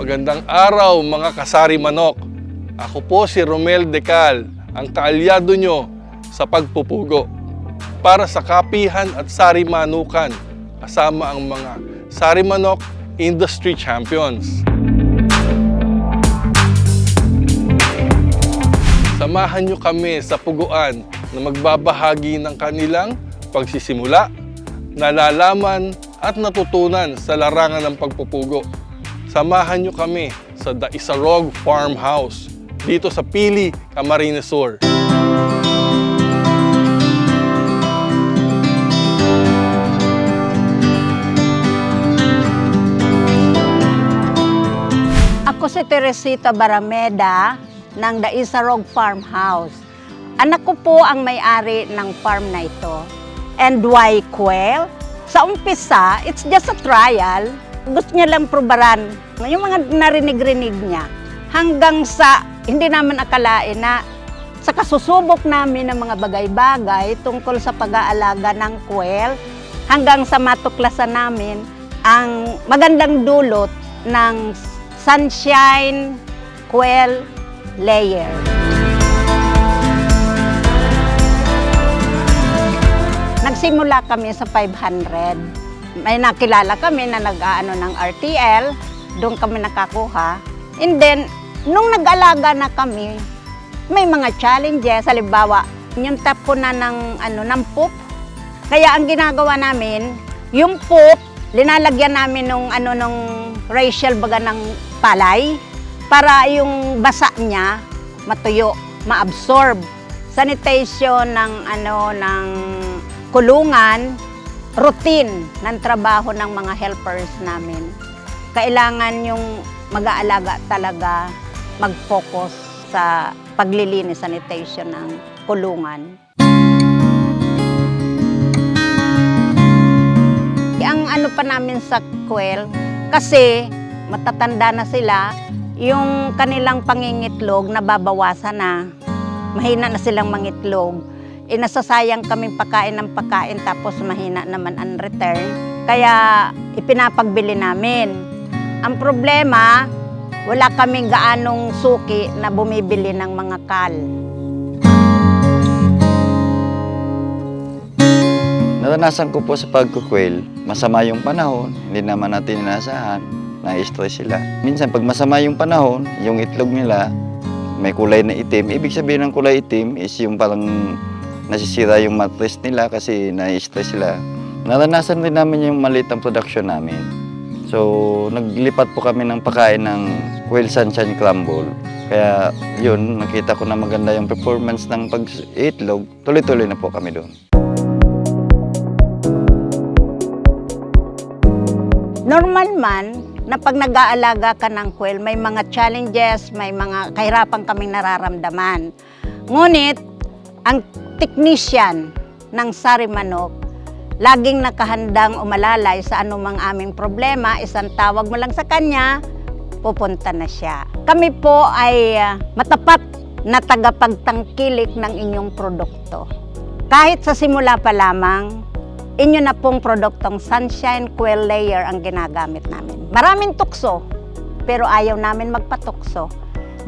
Magandang araw mga kasari manok. Ako po si Romel Decal, ang kaalyado nyo sa pagpupugo para sa kapihan at sari manukan kasama ang mga sari manok industry champions. Samahan nyo kami sa puguan na magbabahagi ng kanilang pagsisimula, nalalaman at natutunan sa larangan ng pagpupugo. Samahan nyo kami sa The Isarog Farmhouse dito sa Pili, Camarines Sur. Ako si Teresita Barameda ng The Isarog Farmhouse. Anak ko po ang may-ari ng farm na ito. And why quail? Sa umpisa, it's just a trial. Gusto niya lang probaran yung mga narinig-rinig niya. Hanggang sa hindi naman akalain na sa kasusubok namin ng mga bagay-bagay tungkol sa pag-aalaga ng quail, hanggang sa matuklasan namin ang magandang dulot ng Sunshine Quail Layer. Nagsimula kami sa 500. May nakilala kami na nag-aano ng RTL, doon kami nakakuha. And then, nung nag-alaga na kami, may mga challenges. Halimbawa, yung tap ko na ng poop. Kaya ang ginagawa namin, yung poop, linalagyan namin nung racial baga ng palay para yung basa niya matuyo, ma-absorb. Sanitation ng kulungan, routine ng trabaho ng mga helpers namin. Kailangan yung mag-aalaga talaga mag-focus sa paglilinis, sanitation ng kulungan. Ang pa namin sa quail, kasi matatanda na sila, yung kanilang pangingitlog nababawasan na. Mahina na silang mangitlog. Nasasayang kaming pagkain ng pagkain tapos mahina naman ang return. Kaya ipinapagbili namin. Ang problema, wala kaming gaanong suki na bumibili ng mga kal. Naranasan ko po sa pagkukwil, masama yung panahon, hindi naman natin inasahan, na-stress sila. Minsan pag masama yung panahon, yung itlog nila may kulay na itim. Ibig sabihin ng kulay itim is yung parang nasisira yung mattress nila kasi na-stress sila. Naranasan din namin yung maliit ang production namin. So, naglipat po kami ng pagkain ng Quail Sunshine Crumble. Kaya yun, nakita ko na maganda yung performance ng pag-itlog. Tuloy-tuloy na po kami doon. Normal man na pag nag-aalaga ka ng quail, may mga challenges, may mga kahirapan kaming nararamdaman. Ngunit, ang technician ng sari manok, laging nakahandang umalalay sa anumang aming problema. Isang tawag mo lang sa kanya, pupunta na siya. Kami po ay matapat na tagapagtangkilik ng inyong produkto. Kahit sa simula pa lamang, inyo na pong produktong Sunshine Quail Layer ang ginagamit namin. Maraming tukso, pero ayaw namin magpatukso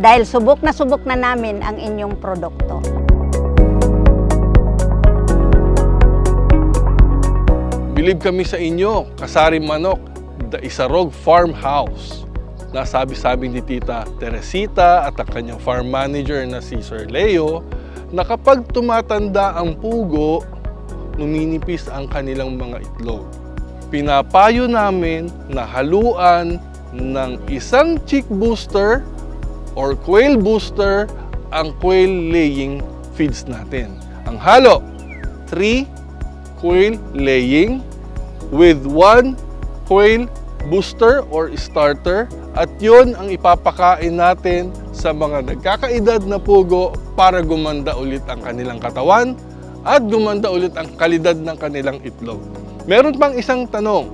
dahil subok na namin ang inyong produkto. Bilib kami sa inyo, kasari manok, The Isarog Farmhouse. Nasabi-sabi ni Tita Teresita at ang kanyang farm manager na si Sir Leo na kapag tumatanda ang pugo, numinipis ang kanilang mga itlog. Pinapayo namin na haluan ng isang chick booster or quail booster ang quail laying feeds natin. Ang halo, 3 quail laying with 1 quail booster or starter, at yun ang ipapakain natin sa mga nagkakaedad na pugo para gumanda ulit ang kanilang katawan at gumanda ulit ang kalidad ng kanilang itlog. Meron pang isang tanong,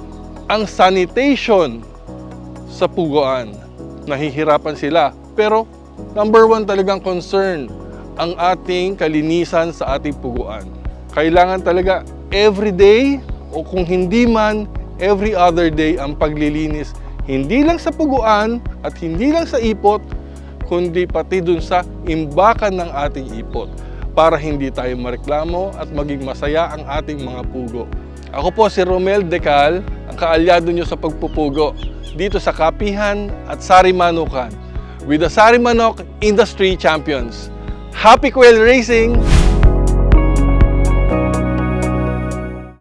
ang sanitation sa puguan. Nahihirapan sila, pero number 1 talagang concern, ang ating kalinisan sa ating puguan. Kailangan talaga every day o kung hindi man every other day ang paglilinis Hindi lang sa puguan at hindi lang sa ipot, kundi pati dun sa imbakan ng ating ipot para hindi tayo mareklamo at maging masaya ang ating mga pugo. Ako po si Romel Decal, ang kaalyado nyo sa pagpupugo dito sa Kapihan at Sari Manukan with the Sari Manok Industry Champions. Happy Quail Racing!